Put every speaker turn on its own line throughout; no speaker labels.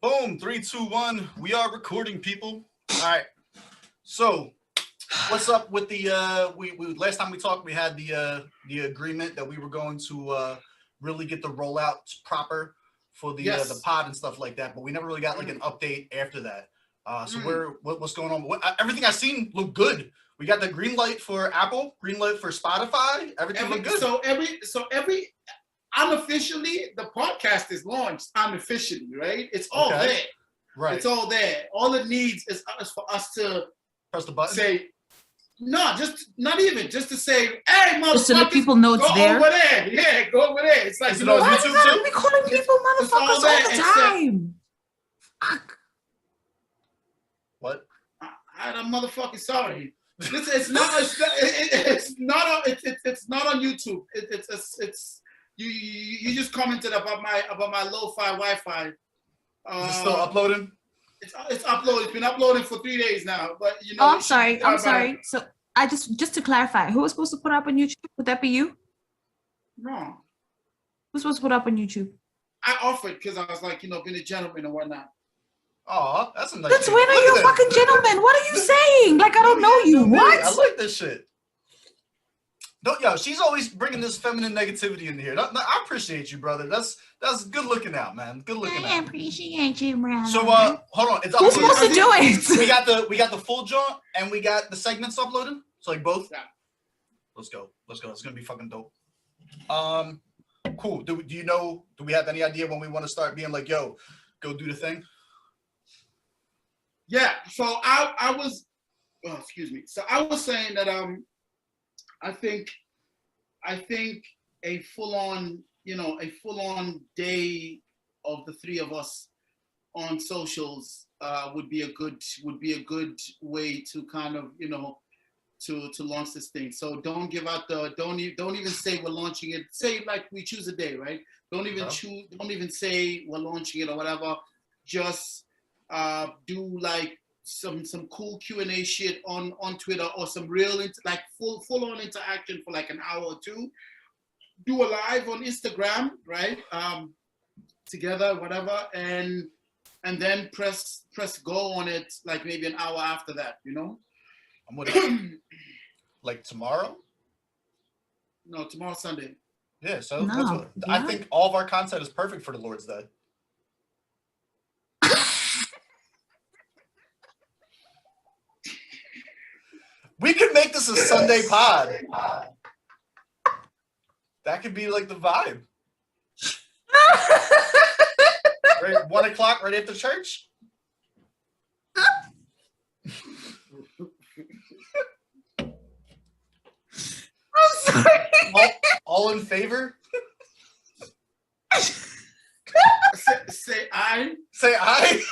Boom, 3, 2, 1. We are recording, people. All right. So, what's up with the we last time we talked, we had the agreement that we were going to really get the rollout proper for the pod and stuff like that, but we never really got like an update after that. So what's going on? Everything I've seen looked good. We got the green light for Apple, green light for Spotify. Everything looked good.
So unofficially, the podcast is launched unofficially, right? It's all there.
Right.
It's all there. All it needs is for us to
press the button.
Say, no, just to say, hey, motherfuckers,
just to let people know it's there.
Go over there. Yeah, go over there. It's like,
why do you be calling people motherfuckers all the time?
What?
I'm motherfucking sorry. It's not on YouTube. It's you just commented about my lo-fi Wi-Fi.
Is it still uploading?
It's uploaded. It's been uploading for 3 days now. But you know.
Oh, I'm sorry. So I just to clarify, who was supposed to put up on YouTube? Would that be you?
No.
Who's supposed to put up on YouTube?
I offered because I was like, being a gentleman and whatnot.
Oh, that's a nice.
Since when are you a fucking gentleman? What are you saying? Like I don't know you. What?
I like this shit. She's always bringing this feminine negativity in here. I appreciate you, brother. That's good looking out, man. Good looking out.
I appreciate you, brother.
So hold on.
Who's supposed to do it?
We got the full jaunt and we got the segments uploaded. So like both.
Yeah.
Let's go. It's gonna be fucking dope. Cool. Do we have any idea when we want to start being like, yo, go do the thing?
Yeah. So I was. Oh, excuse me. So I was saying that I think a full-on day of the three of us on socials would be a good way to kind of to launch this thing. So don't give out don't even say we're launching it. Say like we choose a day, right? Don't even say we're launching it or whatever. Just do like some cool Q&A shit on Twitter or some real full on interaction for like an hour or two. Do a live on Instagram, right? Together, whatever, and then press go on it like maybe an hour after that,
I'm with it. Like tomorrow?
No, tomorrow's Sunday.
Yeah, so I think all of our content is perfect for the Lord's Day. We could make this a Sunday pod. That could be like the vibe. Right, 1 o'clock right after church.
I'm sorry.
All in favor?
Say aye.
Say aye.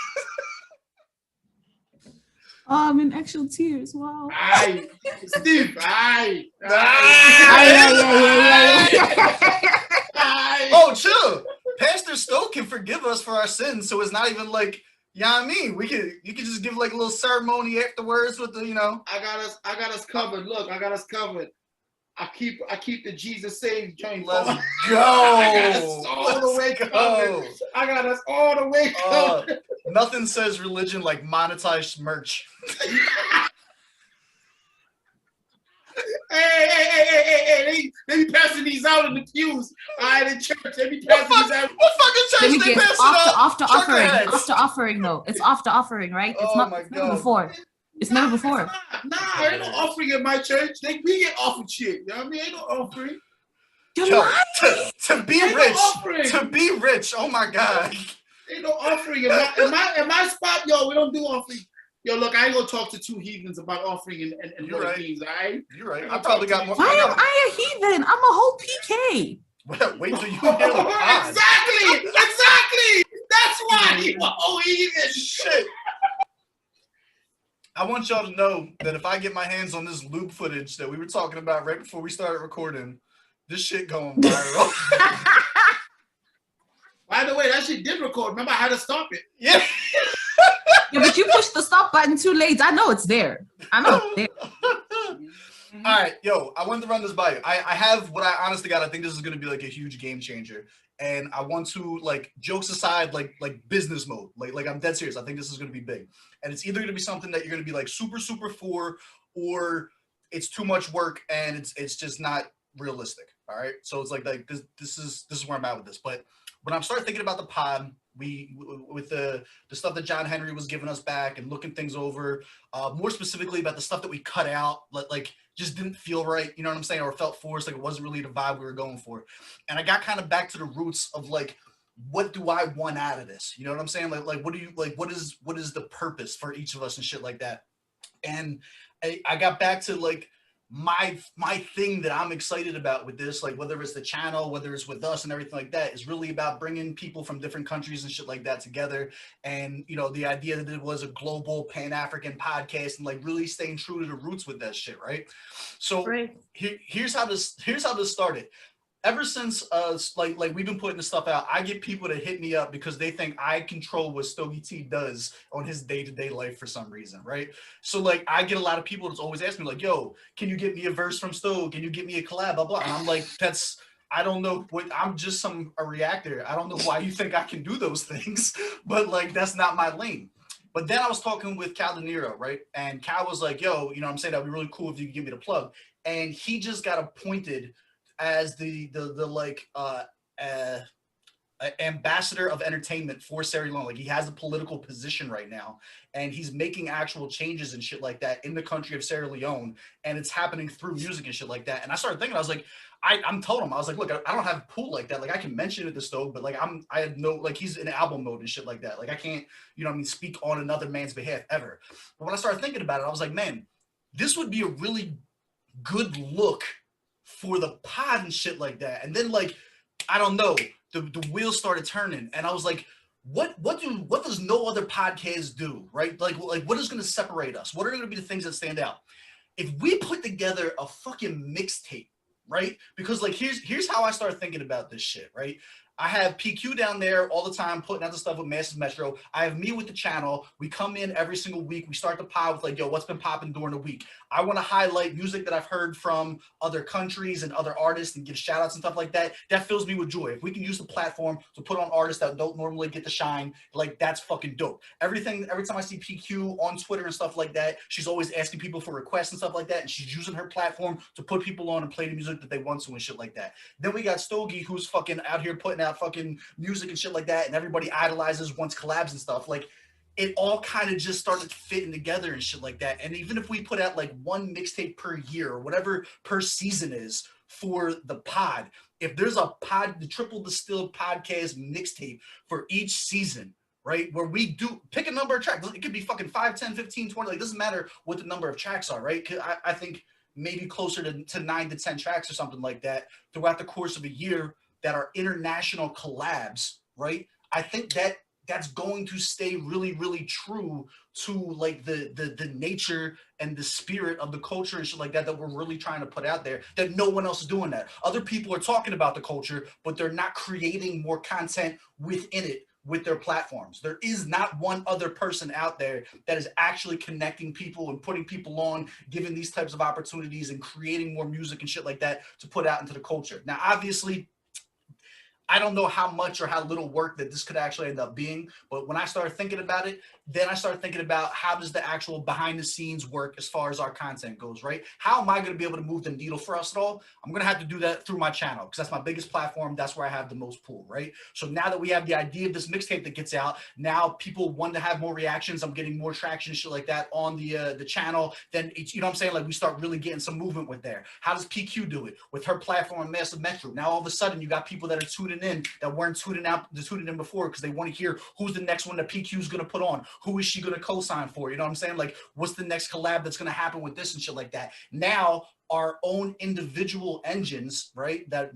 Oh, I'm in actual tears. Wow.
Aye. Steve, aye.
Aye.
Oh, chill. Pastor Stoke can forgive us for our sins, so it's not even like, you can just give like a little ceremony afterwards with the,
I got us covered. Look, I got us covered. I keep the Jesus Saves joint.
Let's go.
I got us all the way covered. I got us all the way covered.
Nothing says religion like monetized merch.
Hey, they be passing these out in the pews. All right, in church, they be passing these out.
What fucking church they passing out?
After offering, though. It's after offering, right? It's never before. It's never before.
Nah, ain't no offering in my church. We get offered shit. You know what I mean? Ain't no offering.
To be rich. Oh my God.
Ain't no offering in my spot, yo. We don't do offering. Yo, look, I ain't gonna talk to two heathens about offering and
what it
means, all right?
You're right. I probably got more.
Why am I a heathen? I'm a whole PK.
Wait till you hear the pod.
Exactly. That's why you a whole heathen.
Shit. I want y'all to know that if I get my hands on this loop footage that we were talking about right before we started recording, this shit going viral.
By the way, that shit did record. Remember, I had to stop it.
Yeah.
Yeah, but you pushed the stop button too late. I know it's there. All
right, yo, I wanted to run this by you. I have what I honestly got. I think this is going to be like a huge game changer. and I want to, like, jokes aside, like business mode, like I'm dead serious. I think this is going to be big, and it's either going to be something that you're going to be like super for, or it's too much work and it's just not realistic. All right, so it's like this is where I'm at with this. But when I'm starting thinking about the pod, with the stuff that John Henry was giving us back and looking things over, more specifically about the stuff that we cut out, like just didn't feel right, you know what I'm saying, or felt forced, like it wasn't really the vibe we were going for. And I got kind of back to the roots of like, what do I want out of this? You know what I'm saying? Like what do you like? What is the purpose for each of us and shit like that? And I got back to like my thing that I'm excited about with this, like whether it's the channel, whether it's with us and everything like that, is really about bringing people from different countries and shit like that together. And you know, the idea that it was a global Pan-African podcast and like really staying true to the roots with that shit, right? So here's how this started. Ever since like we've been putting this stuff out, I get people to hit me up because they think I control what Stogie T does on his day-to-day life for some reason, right? So like I get a lot of people that's always asking me like, yo, can you get me a verse from Stogie? Can you get me a collab? Blah blah. And I'm like, I don't know what, I'm just a reactor. I don't know why you think I can do those things, but like that's not my lane. But then I was talking with Cal De Niro, right? And Cal was like, yo, you know what I'm saying, that'd be really cool if you could give me the plug. And he just got appointed as the ambassador of entertainment for Sierra Leone. Like he has a political position right now, and he's making actual changes and shit like that in the country of Sierra Leone, and it's happening through music and shit like that. And I started thinking, I was like, I'm told him, I was like, look, I don't have a pool like that. Like I can mention it to Stogie, but like I have no, like he's in album mode and shit like that. Like I can't, you know what I mean, speak on another man's behalf ever. But when I started thinking about it, I was like, man, this would be a really good look for the pod and shit like that. And then like, I don't know, the wheels started turning, and I was like, what does no other podcast do, right? Like what is going to separate us? What are going to be the things that stand out? If we put together a fucking mixtape, right? Because like here's how I started thinking about this shit, right? I have PQ down there all the time putting out the stuff with Massive Metro. I have me with the channel. We come in every single week. We start the pod with like, yo, what's been popping during the week? I want to highlight music that I've heard from other countries and other artists and give shout outs and stuff like that. That fills me with joy. If we can use the platform to put on artists that don't normally get the shine, like that's fucking dope. Every time I see PQ on Twitter and stuff like that, she's always asking people for requests and stuff like that. And she's using her platform to put people on and play the music that they want to and shit like that. Then we got Stogie, who's fucking out here putting out fucking music and shit like that, and everybody idolizes, wants collabs and stuff. Like it all kind of just started fitting together and shit like that. And even if we put out like one mixtape per year or whatever per season is for the pod, if there's a pod, the Triple Distilled podcast mixtape for each season, right, where we do pick a number of tracks, it could be fucking 5, 10, 15, 20, like it doesn't matter what the number of tracks are, right? I think maybe closer to 9 to 10 tracks or something like that throughout the course of a year that are international collabs, right? I think that's going to stay really, really true to like the nature and the spirit of the culture and shit like that we're really trying to put out there, that no one else is doing that. Other people are talking about the culture, but they're not creating more content within it with their platforms. There is not one other person out there that is actually connecting people and putting people on, giving these types of opportunities and creating more music and shit like that to put out into the culture. Now, obviously, I don't know how much or how little work that this could actually end up being, but when I started thinking about it, then I started thinking about how does the actual behind the scenes work as far as our content goes, right? How am I going to be able to move the needle for us at all? I'm going to have to do that through my channel because that's my biggest platform. That's where I have the most pull, right? So now that we have the idea of this mixtape that gets out, now people want to have more reactions. I'm getting more traction, shit like that on the channel. Then it's, you know what I'm saying? Like we start really getting some movement with there. How does PQ do it with her platform on Massive Metro? Now all of a sudden you got people that are tuning in that weren't tuning in before because they want to hear who's the next one that PQ is going to put on. Who is she going to co-sign for? You know what I'm saying? Like, what's the next collab that's going to happen with this and shit like that? Now, our own individual engines, right, that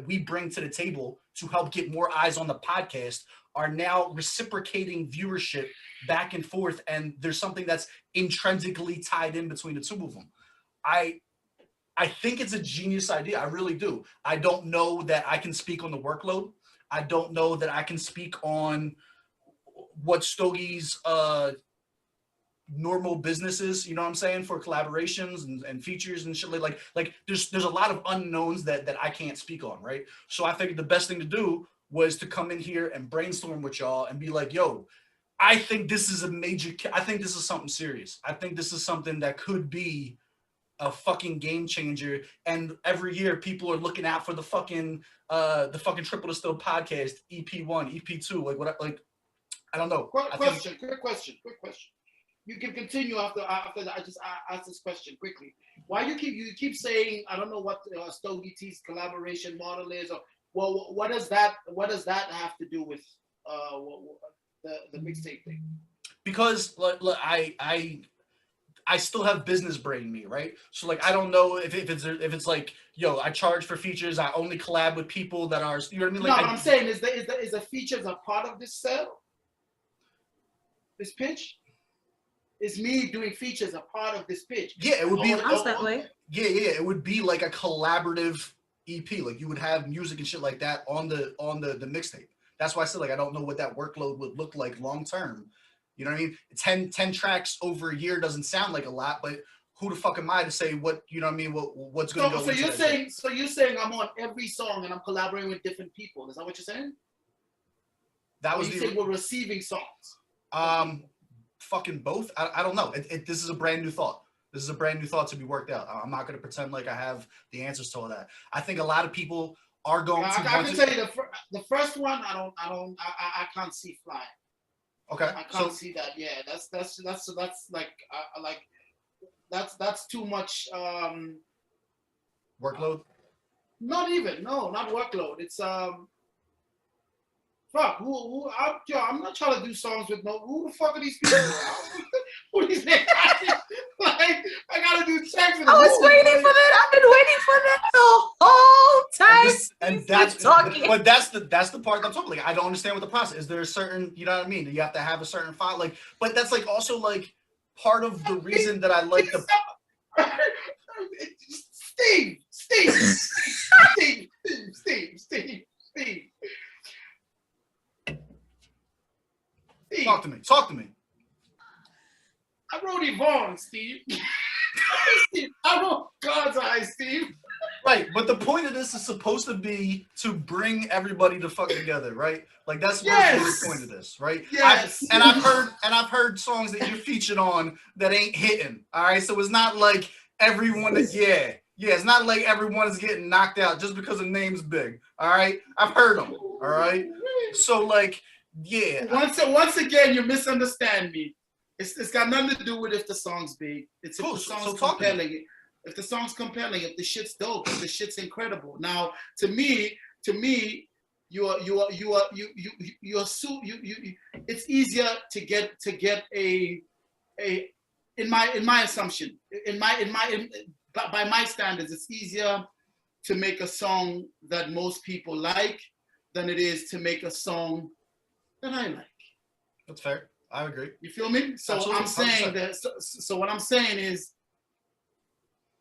we bring to the table to help get more eyes on the podcast are now reciprocating viewership back and forth, and there's something that's intrinsically tied in between the two of them. I think it's a genius idea. I really do. I don't know that I can speak on the workload. I don't know that I can speak on what Stogie's normal businesses, you know what I'm saying, for collaborations and features and shit. Like there's a lot of unknowns that I can't speak on, right? So I figured the best thing to do was to come in here and brainstorm with y'all and be like, yo, I think this is I think this is something serious. I think this is something that could be a fucking game changer. And every year people are looking out for the fucking Triple Distilled podcast, EP1, EP2, like what, like, I don't know.
Quick question. You can continue after that. I just asked this question quickly. Why you keep saying, I don't know what Stogie T's collaboration model is, or well, what does that have to do with the mixtape thing?
Because look, I still have business brain me, right? So like I don't know if it's like, yo, I charge for features, I only collab with people that are, you know what I mean? Like,
no, what I'm saying is the features a part of this sale? This pitch? Is me doing features a part of this pitch?
Yeah, it would be
that way.
Yeah, it would be like a collaborative EP. Like you would have music and shit like that on the mixtape. That's why I said like I don't know what that workload would look like long term. You know what I mean? 10 tracks over a year doesn't sound like a lot, but who the fuck am I to say what, you know what I mean, what's going to go into that?
So you're saying I'm on every song and I'm collaborating with different people. Is that what you're saying?
That was
you say we're receiving songs.
Fucking both. I don't know. This is a brand new thought. This is a brand new thought to be worked out. I'm not going to pretend like I have the answers to all that. I think a lot of people are going to.
I can tell you the first one. I can't see fly.
Okay.
I can't see that. Yeah, that's like that's too much.
Workload.
Not workload. It's fuck, I'm not trying to do songs with who the fuck are these people? Who these niggas? Like, I gotta do checks.
I was waiting for that. I've been waiting for that the whole time.
But that's the part I'm talking. Like, I don't understand what the process is. There a certain, you know what I mean? Do you have to have a certain file? Like, but that's like also like part of the reason that I like the. Steve. Talk to me.
I wrote Yvonne, Steve. I wrote God's Eye, Steve.
Right, but the point of this is supposed to be to bring everybody to fuck together, right? Like that's the point of this, right?
Yes.
I've heard songs that you're featured on that ain't hitting. All right, so it's not like everyone is it's not like everyone is getting knocked out just because the name's big. All right, I've heard them. All right, so like. Yeah.
Once again, you misunderstand me. It's got nothing to do with if the song's big. It's if the song's compelling. If the song's compelling, if the shit's dope, if the shit's incredible. Now, to me, it's easier to get a in my assumption, by my standards, it's easier to make a song that most people like than it is to make a song that I like.
That's fair. I agree.
You feel me? So absolutely. I'm saying 100%. That. So what I'm saying is,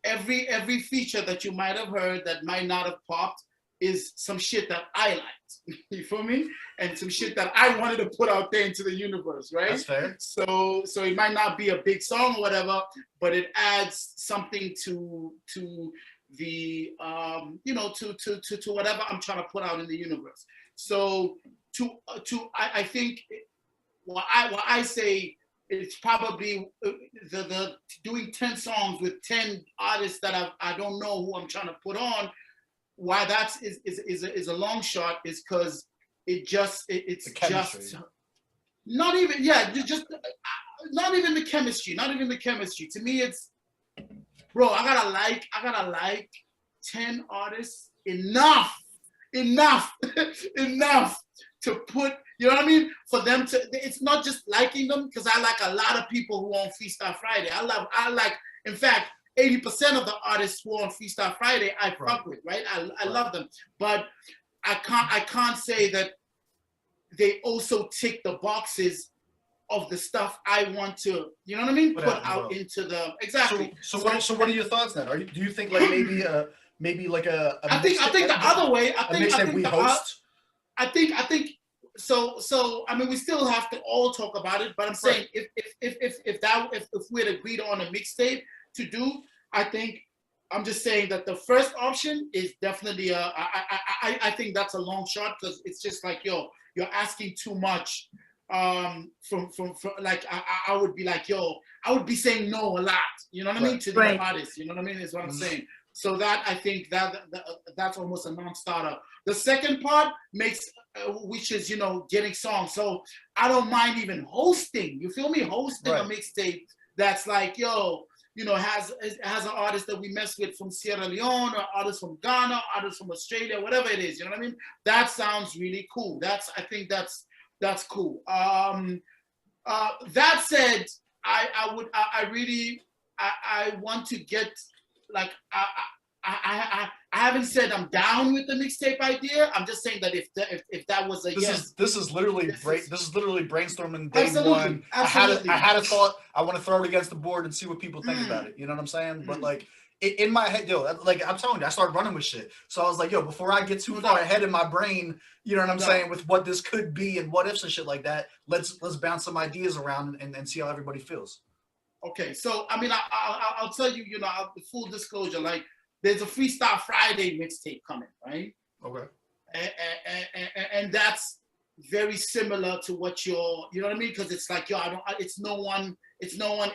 every feature that you might have heard that might not have popped is some shit that I liked. You feel me? And some shit that I wanted to put out there into the universe, right?
That's fair.
So it might not be a big song or whatever, but it adds something to the to whatever I'm trying to put out in the universe. So I think what I say it's probably the doing 10 songs with 10 artists that I don't know who I'm trying to put on. Why that is a long shot is because it's just not even not even the chemistry. To me, it's bro. I gotta like 10 artists enough to put, you know what I mean? For them to, it's not just liking them, because I like a lot of people who are on Freestyle Friday. I like, in fact, 80% of the artists who are on Freestyle Friday, I fuck with, right? I love them. But I can't say that they also tick the boxes of the stuff I want to, you know what I mean? Put out into the, exactly.
So what are your thoughts then? Do you think like maybe like a
I think the other way, I think
we host?
I think so I mean, we still have to all talk about it, but I'm saying if we had agreed on a mixtape to do, I think I'm just saying that the first option is definitely I think that's a long shot because it's just like, yo, you're asking too much from like I would be like, yo, I would be saying no a lot, you know what I mean, to the artists, you know what I mean, is what I'm saying. So that I think that's almost a non-starter. The second part makes, which is, you know, getting songs. So I don't mind even hosting. You feel me? Hosting a mixtape that's like, yo, you know, has an artist that we mess with from Sierra Leone, or artists from Ghana, artists from Australia, whatever it is. You know what I mean? That sounds really cool. I think that's cool. That said, I really want to get, like, I haven't said I'm down with the mixtape idea. I'm just saying that if that was a
this is literally brainstorming day
absolutely,
one.
Absolutely.
I had a thought. I want to throw it against the board and see what people think about it. You know what I'm saying? But like in my head, yo, like I'm telling you, I started running with shit. So I was like, yo, before I get too far ahead in my brain, you know what I'm saying, with what this could be and what ifs and shit like that. Let's bounce some ideas around and see how everybody feels.
Okay, so I mean, I'll tell you, you know, full disclosure, like, there's a Freestyle Friday mixtape coming, right?
Okay.
And that's very similar to what you're, you know what I mean? Because it's like, yo, it's no one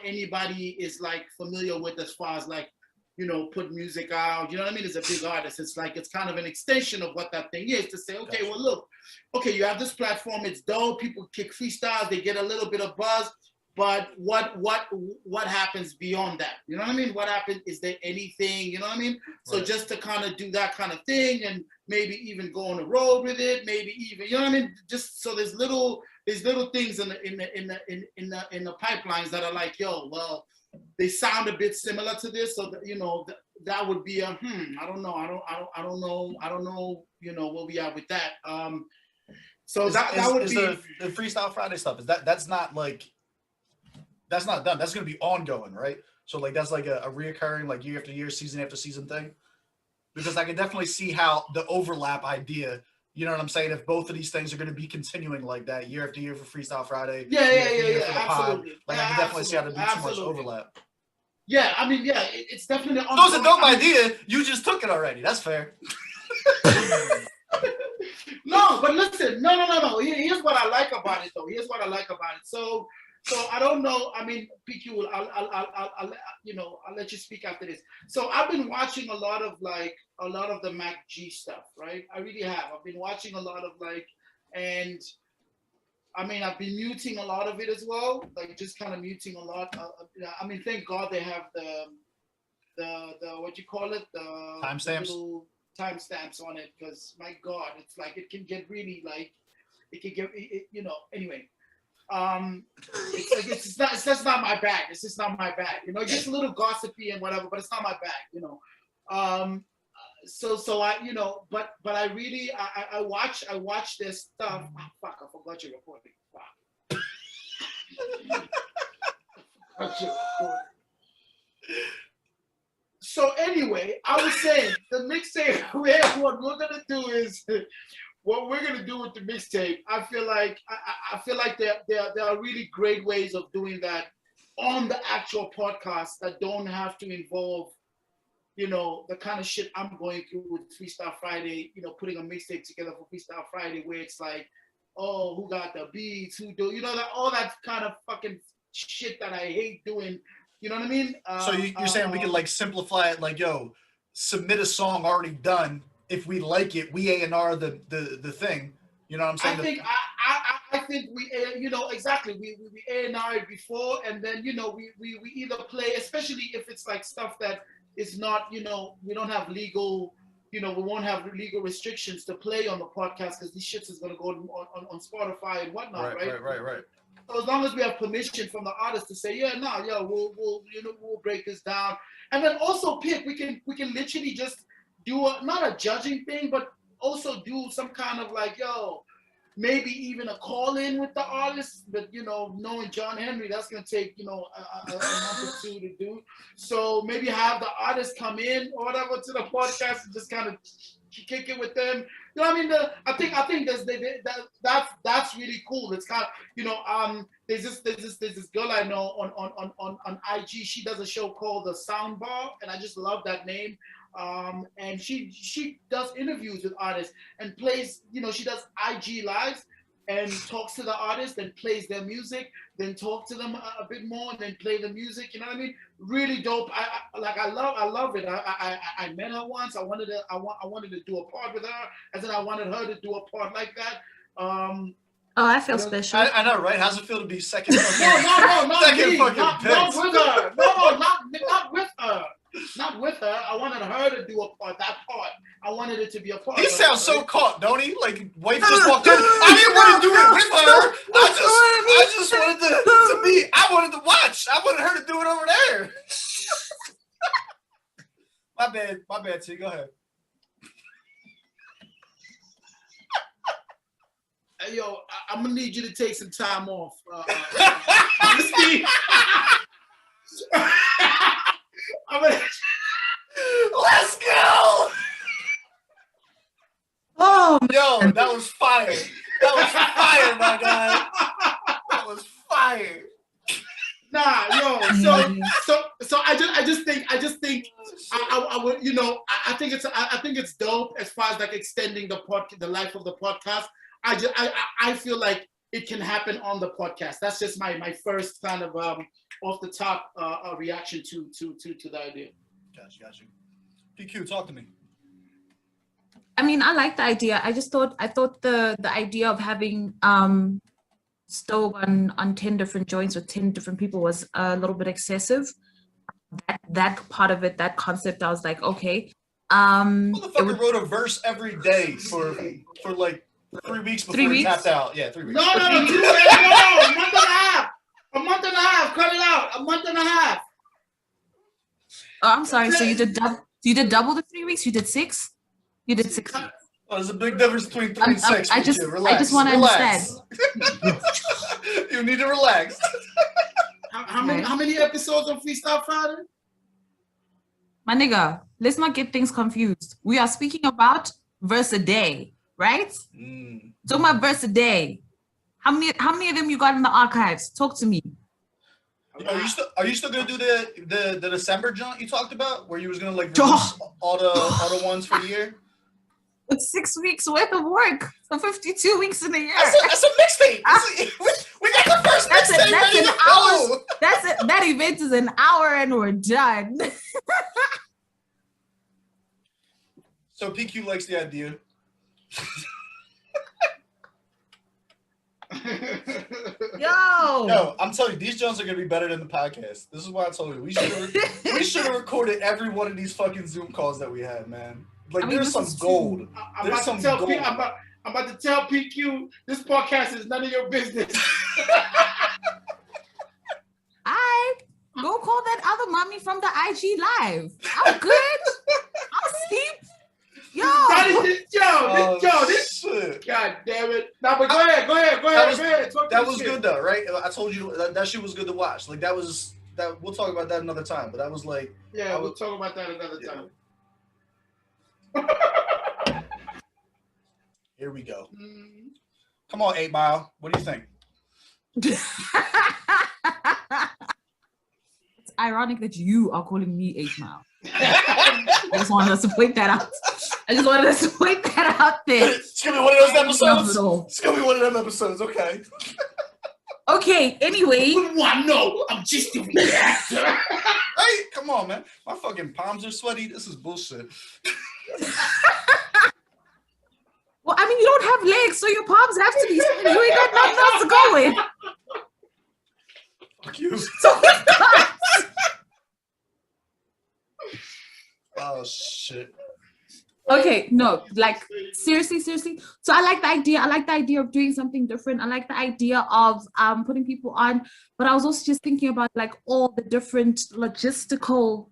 anybody is like familiar with as far as like, you know, put music out. You know what I mean? It's a big artist. It's like, it's kind of an extension of what that thing is, to say, okay, well, look, okay, you have this platform. It's dope. People kick freestyles. They get a little bit of buzz. But what happens beyond that? You know what I mean? What happens? Is there anything? You know what I mean? So just to kind of do that kind of thing, and maybe even go on the road with it. Maybe even, you know what I mean? Just so there's little things in the pipelines that are like, yo, well, they sound a bit similar to this, so that, you know, that would be a I don't know. I don't know. You know, where we are with that. So that would be
the Freestyle Friday stuff. That's not like. That's not done. That's going to be ongoing, right? So like that's like a reoccurring, like year after year, season after season thing. Because I can definitely see how the overlap idea, you know what I'm saying? If both of these things are going to be continuing like that year after year for Freestyle Friday,
yeah,
for the
absolutely.
pod, like I can definitely see how there'd be too much overlap.
Yeah, I mean, yeah, it's definitely
ongoing. So it's a dope idea. You just took it already. That's fair.
No, but listen, no. Here's what I like about it, though. So I don't know. I mean, PQ, I'll you know, I'll let you speak after this. So I've been watching a lot of the Mac G stuff, right? I really have. I've been watching a lot of and I mean, I've been muting a lot of it as well, like just kind of muting a lot. I mean, thank God they have the what you call it, the timestamps on it, because my God, it's like it can get really like it can get you know. Anyway. It's just not my bag. It's just not my bag. You know, it gets a little gossipy and whatever, but it's not my bag. You know, so I, you know, but I really I watch this stuff. Oh, fuck, I forgot you're recording. Fuck. So anyway, I was saying the mixtape. What we're gonna do is. What we're gonna do with the mixtape, I feel like there are really great ways of doing that on the actual podcast that don't have to involve, you know, the kind of shit I'm going through with Freestyle Friday. You know, putting a mixtape together for Freestyle Friday, where it's like, oh, who got the beats, who do, you know, that all that kind of fucking shit that I hate doing. You know what I mean?
So you're saying we could like simplify it, like, yo, submit a song already done. If we like it, we A&R the thing. You know what I'm saying?
I think we, you know, exactly. We A&R it before, and then, you know, we either play, especially if it's like stuff that is not, you know, we don't have legal, you know, we won't have legal restrictions to play on the podcast, because these shits is gonna go on Spotify and whatnot, right? So as long as we have permission from the artist to say, yeah, no, yeah, we'll break this down, and then also pick. We can literally just do not a judging thing, but also do some kind of like, yo, maybe even a call in with the artist, but you know, knowing John Henry, that's gonna take, you know, a month or two to do. So maybe have the artist come in or whatever to the podcast and just kind of kick it with them. You know what I mean? I think that's really cool. It's kind of, you know, there's this girl I know on IG. She does a show called The Soundbar, and I just love that name. And she does interviews with artists and plays, you know, she does IG lives and talks to the artist and plays their music, then talk to them a bit more and then play the music. You know what I mean? Really dope. I love it. I met her once. I wanted to do a part with her, and then I wanted her to do a part like that.
Oh, I feel special.
I know, right? How's it feel to be second?
No, not
second
me.
fucking
Not with her. No, not with her. Not with her. I wanted her to do that part. I wanted it to be a part.
He sounds so caught, don't he? Like wife just walked in. I didn't want to do it with her. I just wanted to be. I wanted to watch. I wanted her to do it over there. My bad. T. Go ahead.
Hey, yo, I'm gonna need you to take some time off.
Let's go.
Oh,
yo, that was fire. That was fire, my guy. That was fire.
Nah, yo. So I just think I would, you know, I think it's dope as far as like extending the life of the podcast. I feel like it can happen on the podcast. That's just my first kind of off the top reaction to the idea.
Got you. PQ, talk to me.
I mean, I like the idea. I thought the idea of having Stove on 10 different joints with 10 different people was a little bit excessive. That part of it, that concept, I was like, okay.
Motherfucker wrote a verse every day for like 3 weeks before he tapped out. Yeah, 3 weeks.
No, a month and a half. Cut it out. A month and a half.
Oh, I'm sorry. So you did double the 3 weeks? You did 6? You did 6 weeks.
Oh, there's a big difference between 3 and 6.
I just want to understand.
You need to relax.
How many episodes on Freestyle Friday?
My nigga, let's not get things confused. We are speaking about verse a day, right? Talking about verse a day. How many of them you got in the archives? Talk to me.
Are you still gonna do the December jaunt you talked about, where you was gonna like release all the ones for the year?
It's 6 weeks worth of work for 52 weeks in a year.
That's a mixtape. We got the first mixtape ready to go.
That's it. That event is an hour and we're done.
So PQ likes the idea. Yo, I'm telling you, these Jones are gonna be better than the podcast. This is why I told you we should have recorded every one of these fucking Zoom calls that we had, man. Like, there's some gold.
I'm about to tell PQ this podcast is none of your business.
I go call that other mommy from the IG live. I'm good. I'm asleep.
This shit. God damn it. No, but go ahead.
That was good though, right? I told you that shit was good to watch. Like that. We'll talk about that another time. But that was like.
Yeah, we'll talk about that another time.
Here we go. Come on, 8 Mile. What do you think?
It's ironic that you are calling me 8 Mile. I just wanted us to point that out. There.
It's gonna be one of those episodes. It's gonna be one of them episodes. Okay.
Okay. Anyway.
No, I'm just a reactor.
Hey, come on, man. My fucking palms are sweaty. This is bullshit.
Well, I mean, you don't have legs, so your palms have to be sweaty. You ain't got nothing else to go with.
Fuck you.
So
oh shit.
Okay, no, like seriously. So I like the idea of doing something different. I like the idea of putting people on, but I was also just thinking about like all the different logistical.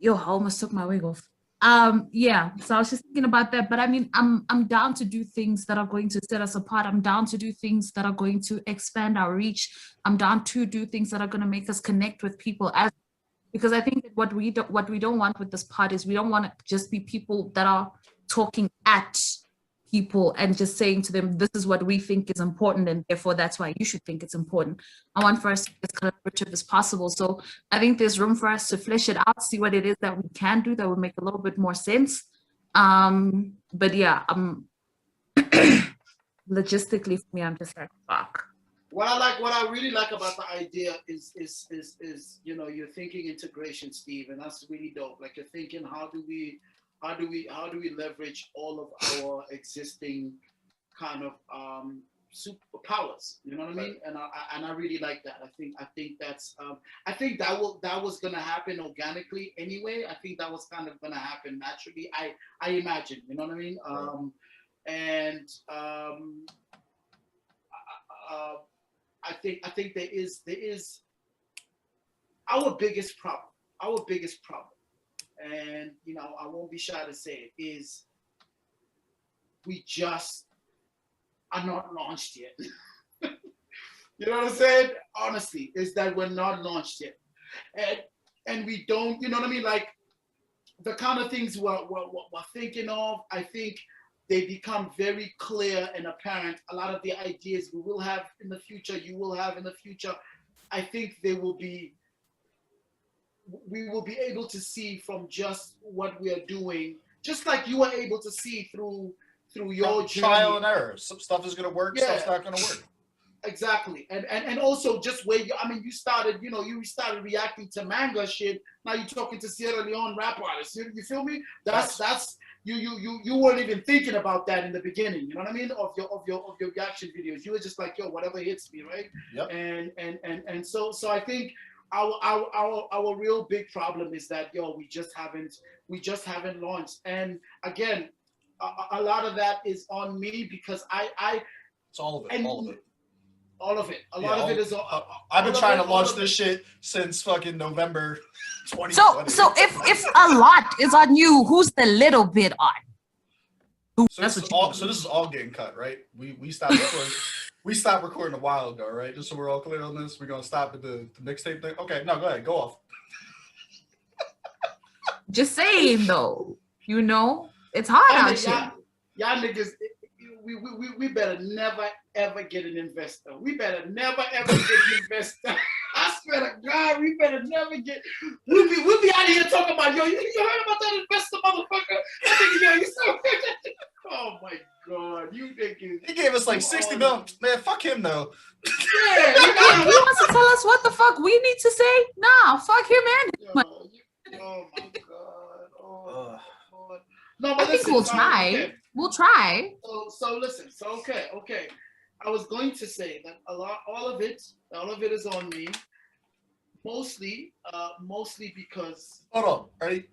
Yo, I almost took my wig off. Yeah, so I was just thinking about that. But I mean, I'm down to do things that are going to set us apart. I'm down to do things that are going to expand our reach. I'm down to do things that are going to make us connect with people, as because I think that what we don't want with this pod is we don't want to just be people that are talking at people and just saying to them, this is what we think is important, and therefore that's why you should think it's important. I want for us to be as collaborative as possible. So I think there's room for us to flesh it out, see what it is that we can do that would make a little bit more sense. But yeah, logistically for me, I'm just like, fuck.
What I really like about the idea is you know, you're thinking integration, Steve, and that's really dope. Like, you're thinking, how do we leverage all of our existing kind of superpowers? You know what I mean? And I really like that. I think that's I think that was gonna happen organically anyway. I think that was kind of gonna happen naturally. I imagine. You know what I mean? I think there is our biggest problem, and you know, I won't be shy to say it, is we just are not launched yet. You know what I'm saying? Honestly, is that we're not launched yet, and we don't. You know what I mean? Like, the kind of things we're thinking of, I think they become very clear and apparent. A lot of the ideas we will have in the future, you will have in the future, I think we will be able to see from just what we are doing, just like you were able to see through your
trial and error. Some stuff is gonna work,
Yeah.
stuff's not gonna work.
Exactly, and also just where you started, you started reacting to manga shit. Now you're talking to Sierra Leone rap artists. You feel me? That's you weren't even thinking about that in the beginning. You know what I mean? Of your reaction videos, you were just like, yo, whatever hits me, right?
Yep.
And so I think our real big problem is that, yo, we just haven't launched. And again, a lot of that is on me, because
It's all of it.
All of it. A lot of it is.
I've been trying to launch this shit since fucking November 2020.
So if a lot is on you, who's the little bit on?
So this is all getting cut, right? We stopped recording. We stopped recording a while ago, right? Just so we're all clear on this. We're gonna stop at the mixtape thing. Okay, no, go ahead, go off.
Just saying though, you know, it's hard out here.
Y'all niggas, we better never ever get an investor. We better never ever get an investor. I swear to God, we better never get. We'll be out of here talking about, yo, you heard about that investor, motherfucker? I think, yo, you so. Oh my God, you niggas.
He gave us like 60 mil. Man, fuck him though.
Yeah,
He wants to tell us what the fuck we need to say. Nah, fuck him, man.
Oh my God. Oh God. No, but
I think we'll try.
Okay.
We'll try.
So listen. So okay. I was going to say that all of it is on me. Mostly because.
Hold on, ready?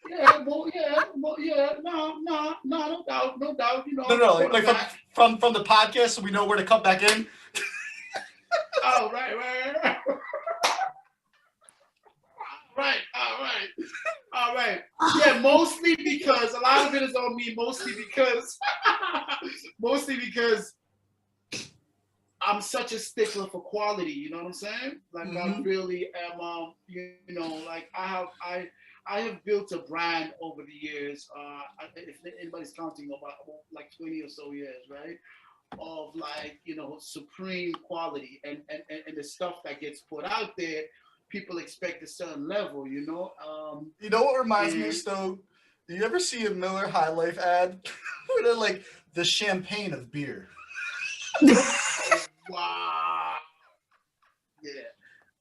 Yeah, no doubt. You know.
No, like from the podcast, so we know where to cut back in.
Oh, right. All right. Yeah, mostly because a lot of it is on me. Mostly because I'm such a stickler for quality. You know what I'm saying? Like, I really am. You know, like I have built a brand over the years. If anybody's counting, about like 20 or so years, right? Of, like, you know, supreme quality, and the stuff that gets put out there, people expect a certain level, you know.
You know what reminds me of Stowe? Do you ever see a Miller High Life ad where they're like the champagne of beer?
Wow. Yeah.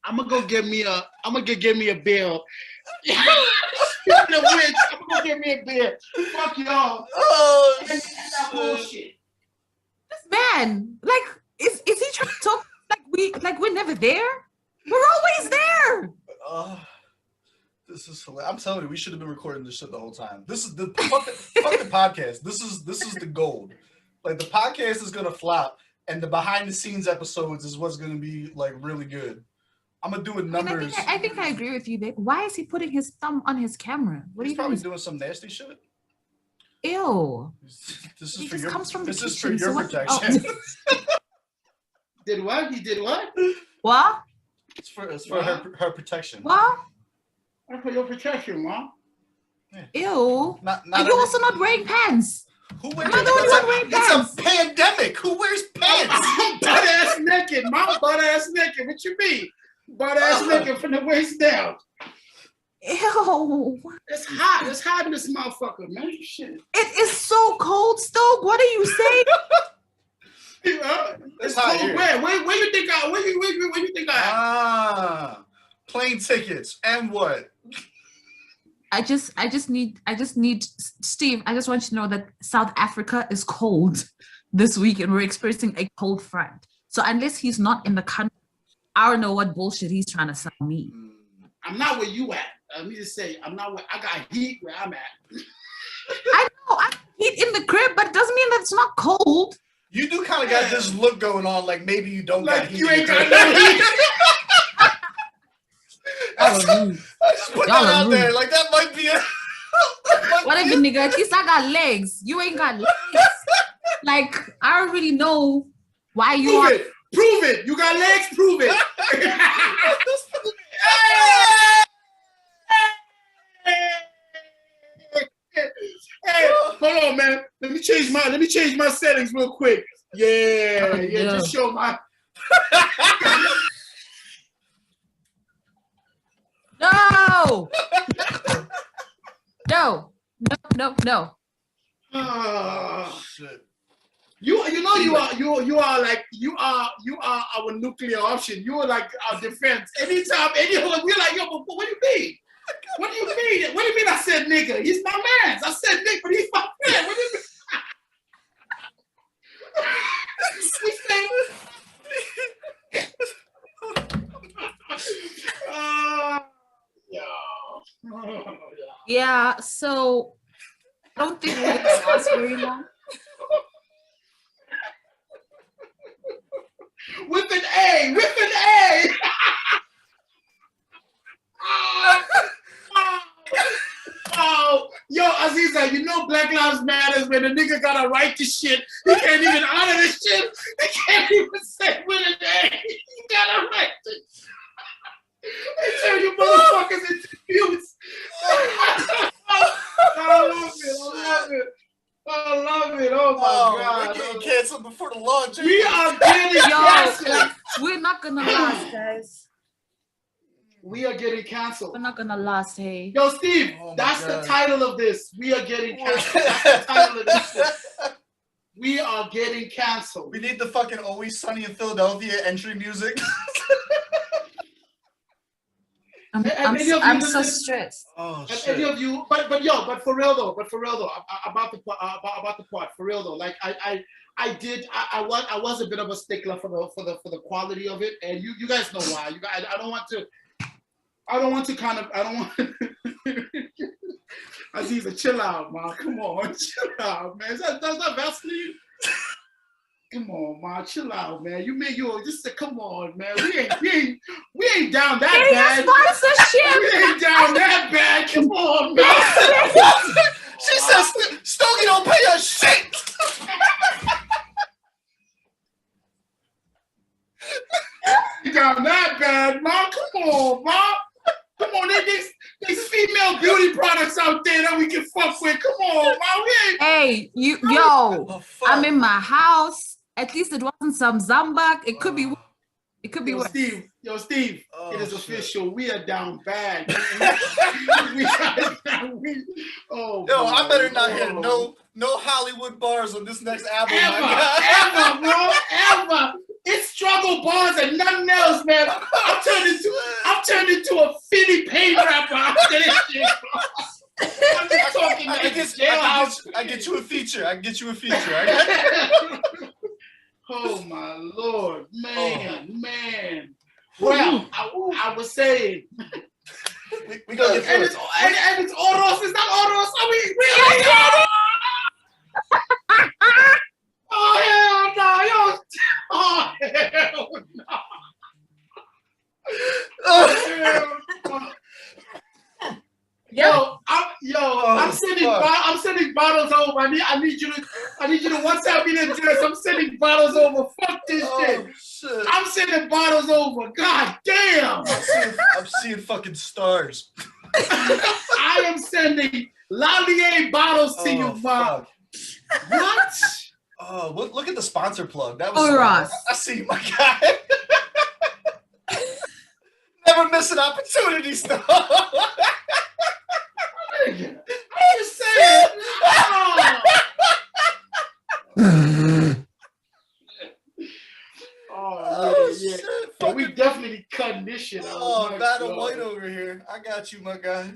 I'm gonna go get me a beer. Speaking of which, I'm gonna go get me a beer. Fuck y'all.
Oh,
and that bullshit.
This man, like, is he trying to talk like we're never there? We're always there.
This is hilarious. I'm telling you, we should have been recording this shit the whole time. This is the fuck the podcast. This is the gold. Like, the podcast is gonna flop, and the behind the scenes episodes is what's gonna be like really good. I'm gonna do with
I mean,
numbers.
I think I agree with you there. Why is he putting his thumb on his camera? What
He's
are you
probably
doing?
doing some nasty shit.
Ew.
This is
He
for
just
your.
comes from the
This is for
kitchen.
your
So what?
protection.
Did what? He did what?
What?
It's for her protection.
What?
For your protection, Mom.
Ew.
Not
Are you also not wearing pants?
Who wears?
Am I the only one wearing pants?
It's a pandemic. Who wears pants?
I'm butt ass naked, Mom. Butt ass naked. What you mean? Butt ass naked from the waist down.
Ew.
It's hot. It's hot in this motherfucker, man. Shit.
It is so cold, Stoke. What are you saying?
It's
hot
cold.
here.
Where you think I? Where you think I?
Plane tickets and what?
I just need Steve, I just want you to know that South Africa is cold this week and we're experiencing a cold front. So unless he's not in the country, I don't know what bullshit he's trying to sell me.
I'm not where you at. Let me just say, I'm not where I got heat where I'm at.
I know I eat in the crib, but it doesn't mean that it's not cold.
You do kind of got this look going on, like maybe you don't
Like
got heat.
you ain't got no heat.
I just put
Y'all
that
are
out there.
rude.
Like that might be a.
Whatever, nigga. At least I got legs. You ain't got legs. Like, I don't really know why you
Prove
are.
it. Prove it. You got legs? Prove it. Hey, hold on, man. Let me change my settings real quick. Yeah, just show my.
No! No.
Oh,
shit.
you are our nuclear option. You are like our defense. Anytime anyone we're like, yo, but what do you mean? What do you mean? What do you mean I said nigga? He's my man. I said nigga, but he's my man. What do you mean?
Yeah, so I don't think we're gonna last very long.
With an A. Oh, yo, Aziza, you know Black Lives Matter when the nigga gotta write the shit. He can't even honor the shit. He can't even say with an A. He gotta write it. They turn you motherfuckers into mutes. I love it. Oh my God.
We're getting canceled before the launch.
We are getting canceled.
Like, we're not gonna last, guys.
We are getting canceled.
We're not gonna last, hey.
Yo, Steve, that's the title of this. We are getting canceled. That's the title of this shit. We are getting canceled.
We need the fucking Always Sunny in Philadelphia entry music.
I'm so stressed.
Oh
shit. Any of you, but for real though, about the part, for real though, like I was a bit of a stickler for the quality of it, and you guys know why. You guys, I don't want Aziza, chill out, man. Come on, chill out, man. That's not Vaseline. Come on, man, chill out, man. Come on, man. We ain't down that bad. We ain't down that bad. Come on, man.
She says Stogie don't pay us shit.
Down that bad, man. Come on, man. Come on, there's female beauty products out there that we can fuck with. Come on, man. We ain't.
Hey, I'm in my house. At least it wasn't some Zambak. It could be. It could be what.
Steve, it is official. We are down bad.
I better not hear no Hollywood bars on this next album.
Ever, bro, ever. It's struggle bars and nothing else, man. I'm turned into a Finny pain rapper after this shit. I'm just talking
I get you a feature. I get you a feature.
Oh my Lord, man. Well, I was saying,
we gonna get through it.
And it's Oros. It's not Oros. I mean, really? Oh hell no! Oh hell no! I need you to WhatsApp me the address. I'm sending bottles over. Fuck this shit. I'm sending bottles over. God damn.
I'm seeing fucking stars.
I am sending Lallier bottles to you, Bob. What?
Oh, look at the sponsor plug. That was
Ross.
I see you, my guy. Never miss an opportunity, Stone.
I'm just saying. Oh, yeah.
Shit,
So we definitely cutting this shit out.
Oh, Battle White over here. I got you, my guy.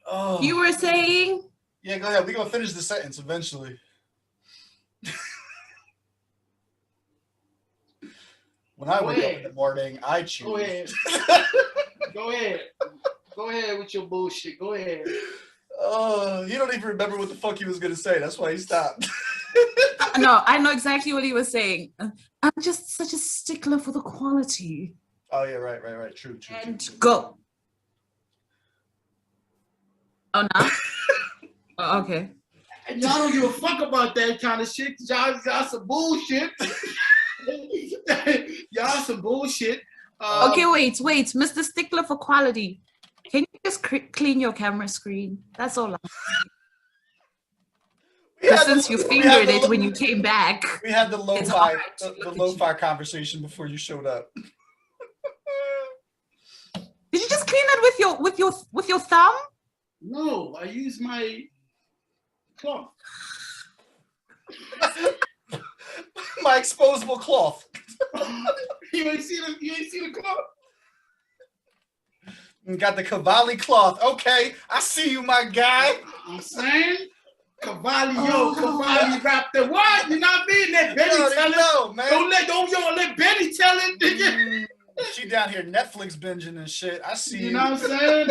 Oh.
You were saying?
Yeah, go ahead. We're gonna finish the sentence eventually. When I wake up in the morning, I choose.
Go ahead. Go ahead with your bullshit. Go ahead.
Oh, you don't even remember what the fuck he was gonna say. That's why he stopped.
No, I know exactly what he was saying. I'm just such a stickler for the quality.
Oh yeah, right. True.
And go. Oh no. Oh, okay.
And y'all don't give a fuck about that kind of shit. Y'all some bullshit. Y'all some bullshit.
Okay, wait, Mr. Stickler for quality. Can you just clean your camera screen? That's all. Since you fingered it when you came back.
We had the lo-fi, the lo-fi conversation before you showed up.
Did you just clean it with your thumb?
No, I use my cloth.
My exposable cloth.
You ain't see the cloth?
You got the Cavalli cloth. Okay, I see you, my guy.
I'm saying Cavalli Raptor. What? You know what I mean? Let Benny tell it.
No, man.
Don't let Benny tell it, nigga.
She down here Netflix binging and shit. I see you.
You know what I'm saying?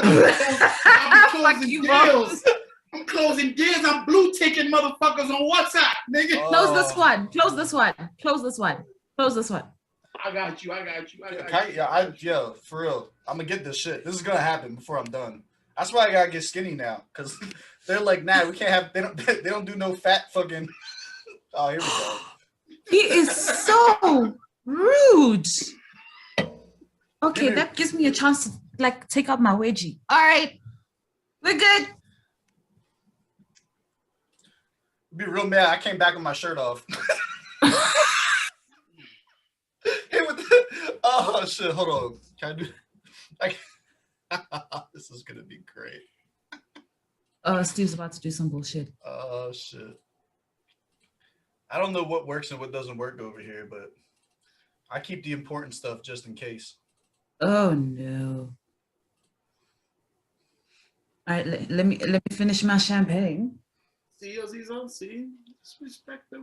I'm closing deals. I'm closing deals. I'm blue ticking motherfuckers on WhatsApp, nigga.
Oh.
Close this one.
I got you.
Yeah, for real. I'm gonna get this shit. This is gonna happen before I'm done. That's why I gotta get skinny now, because they're like, nah, we can't have. They don't do no fat fucking. Oh, here we go.
He is so rude. Okay, that gives me a chance to like take out my wedgie. All right, we're good.
Be real mad. I came back with my shirt off. Oh shit! Hold on. Can I do? This is gonna be great.
Steve's about to do some bullshit.
Oh shit! I don't know what works and what doesn't work over here, but I keep the important stuff just in case.
Oh no! All right, let me finish my champagne.
See, Aziza, see, just respect the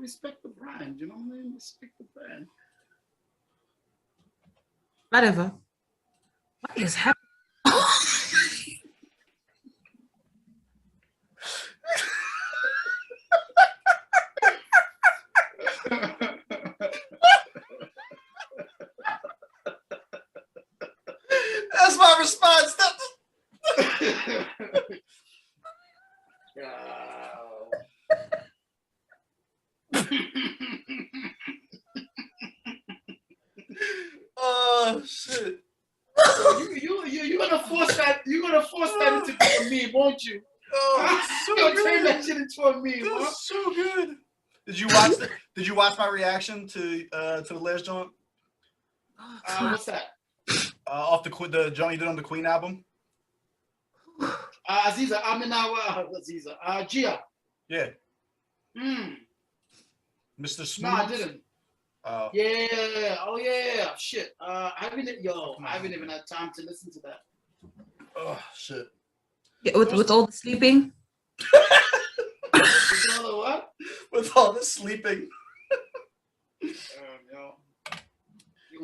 brand. You know what I mean? Respect the brand.
Whatever. What is happening?
That's my response. Oh shit!
You're gonna force that. You're gonna force that into a meme, won't you?
Oh, so
you're
good.
turn that shit into a meme.
That's so good. Did you watch my reaction to the last joint?
What's that?
Off the joint you did on the Queen album.
Aziza, Aziza, Gia.
Yeah. Mr. Smooth.
No, I didn't.
Oh.
Yeah. Oh yeah. Shit. I haven't even had time to listen to that.
Oh shit.
Yeah, with all the sleeping.
With all the what?
With all the sleeping.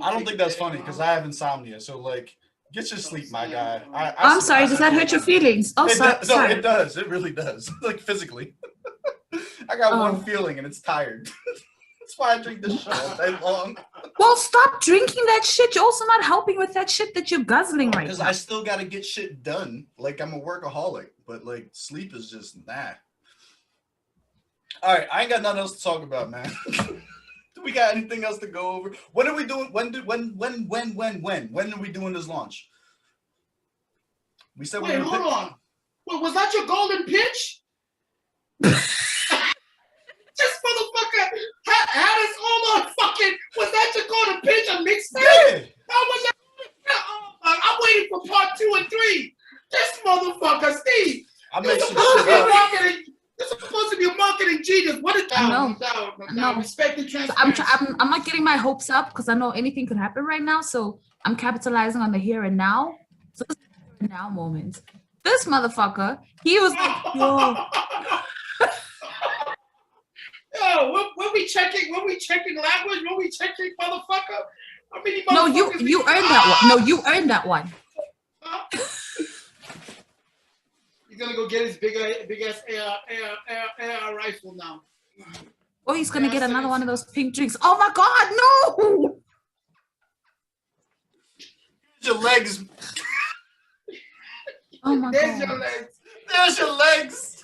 I don't think that's funny because I have insomnia. So like, get your sleep, my guy.
I'm sorry. Does that hurt your feelings? Oh, sorry.
No, it does. It really does. Like physically. I got one feeling and it's tired. That's why I drink this shit all day long.
Well, stop drinking that shit. You're also not helping with that shit that you're guzzling right now.
Because I still got to get shit done. Like I'm a workaholic, but like sleep is just nah. All right, I ain't got nothing else to talk about, man. Do we got anything else to go over? When are we doing? When are we doing this launch? We said
Wait, hold on. Wait, was that your golden pitch? This motherfucker had his own fucking. Was that your golden pitch? A mixtape?
Yeah.
How was that? Oh, I'm waiting for part 2 and 3. This motherfucker, Steve.
I make some shit up.
You're supposed to be a marketing genius. What is that?
No.
Respect and transparency.
I'm not getting my hopes up because I know anything could happen right now. So I'm capitalizing on the here and now. So this is the here and now moment. This motherfucker, he was like, yo.
Yo, when we checking language, when we checking motherfucker. I mean,
No, you earned that one. No, you earned that one.
He's gonna go get his big ass AR rifle now.
Or he's gonna get another one of those pink drinks. Oh my God, no!
Your legs.
Oh my
There's
God.
your legs.
There's your legs.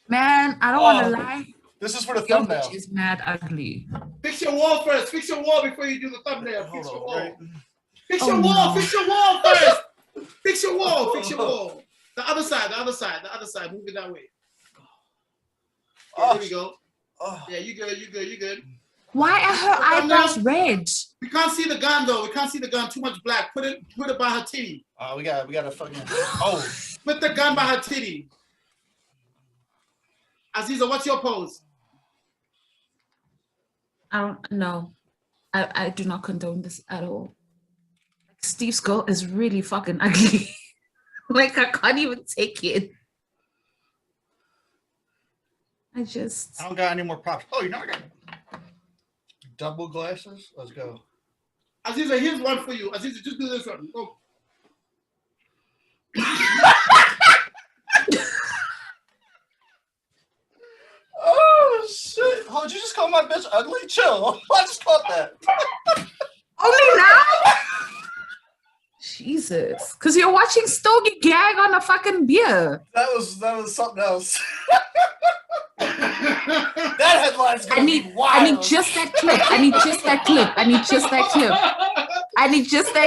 Man, I don't want to lie.
This is for the
Your
thumbnail.
bitch is mad ugly.
Fix your wall first. Fix your wall before you do the thumbnail. Fix your wall.
Right?
Fix
Oh,
your wall.
no.
Fix your wall first. Fix your wall. Fix your wall. The other side. Move it that way. Yeah, there we go.
Oh.
Yeah, you good.
Why are her eyebrows red?
We can't see the gun though. We can't see the gun. Too much black. Put it by her titty.
We got to fucking. Oh.
Put the gun by her titty. Aziza, what's your pose?
I don't know. I do not condone this at all. Steve's girl is really fucking ugly. Like, I can't even take it. I
don't got any more props. Oh, you know I got double glasses. Let's go.
Aziza, here's one for you. Aziza, just do this one. Go.
Oh shit! Oh, did you just call my bitch ugly? Chill. I just caught that.
Only now? Jesus. Because you're watching Stogie gag on a fucking beer.
That was something else. That headline's gonna be wild.
I need just that clip. I need just that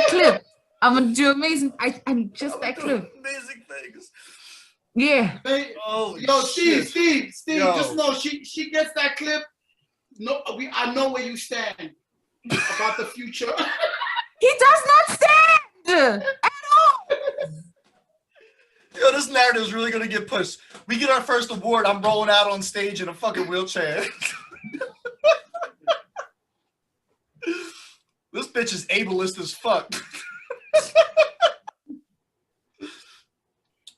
clip. I'm gonna do amazing. I need just that clip.
Amazing things.
Yeah.
Oh,
yo, Steve,
Yo.
just know she gets that clip. No, I know where you stand about the future.
He does not stand at all.
Yo, this narrative is really gonna get pushed. We get our first award. I'm rolling out on stage in a fucking wheelchair. This bitch is ableist as fuck.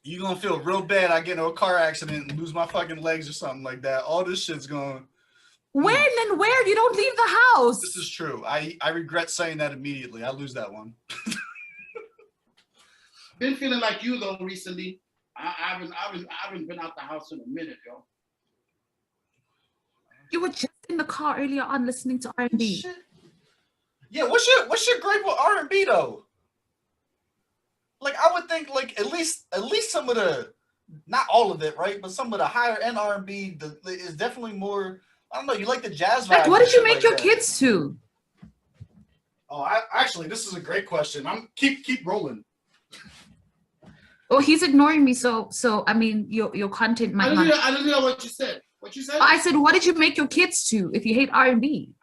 You gonna feel real bad. I get into a car accident and lose my fucking legs or something like that. All this shit's going.
When and where? You don't leave the house.
This is true. I regret saying that immediately. I lose that one.
Been feeling like you though recently. I haven't been out the house in a minute, yo.
You were just in the car earlier on listening to R&B.
Shit. Yeah, what's your gripe with R&B though? Like I would think, like at least some of the, not all of it, right? But some of the higher end R&B is definitely more. I don't know. You like the jazz vibe.
Like, what did you make
like
your
that.
kids to?
Oh, actually, this is a great question. Keep rolling.
Oh, he's ignoring me. So I mean, your content might not.
I didn't know what you said. What you said?
I said, what did you make your kids to? If you hate R&B.